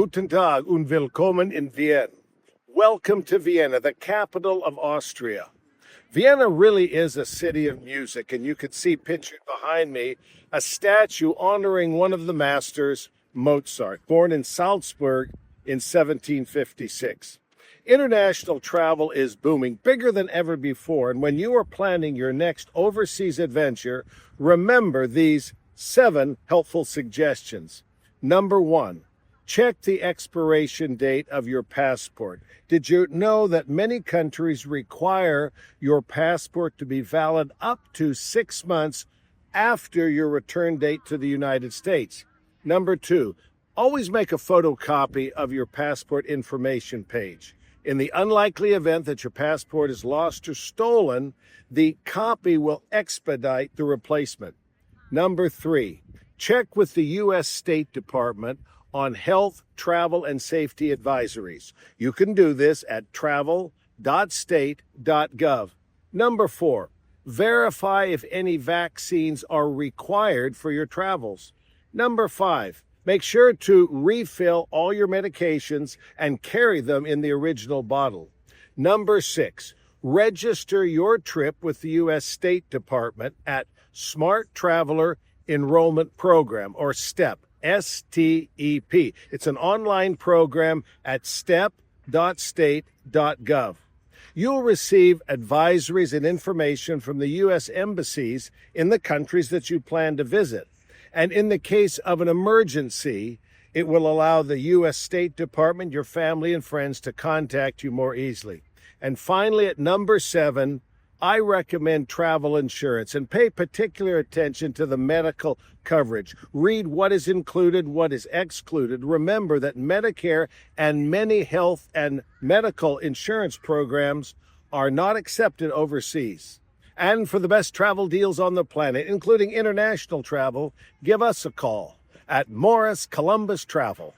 Guten Tag und willkommen in Vienna. Welcome to Vienna, the capital of Austria. Vienna really is a city of music, and you can see pictured behind me a statue honoring one of the masters, Mozart, born in Salzburg in 1756. International travel is booming, bigger than ever before, and when you are planning your next overseas adventure, remember these 7 helpful suggestions. Number 1, check the expiration date of your passport. Did you know that many countries require your passport to be valid up to 6 months after your return date to the United States? Number 2, always make a photocopy of your passport information page. In the unlikely event that your passport is lost or stolen, the copy will expedite the replacement. Number 3, check with the U.S. State Department on health, travel, and safety advisories. You can do this at travel.state.gov. Number 4, verify if any vaccines are required for your travels. Number 5, make sure to refill all your medications and carry them in the original bottle. Number 6, register your trip with the U.S. State Department at Smart Traveler Enrollment Program, or STEP. STEP. It's an online program at step.state.gov. You'll receive advisories and information from the U.S. embassies in the countries that you plan to visit. And in the case of an emergency, it will allow the U.S. State Department, your family, and friends to contact you more easily. And finally, at number 7, I recommend travel insurance, and pay particular attention to the medical coverage. Read what is included, what is excluded. Remember that Medicare and many health and medical insurance programs are not accepted overseas. And for the best travel deals on the planet, including international travel, give us a call at Morris Columbus Travel.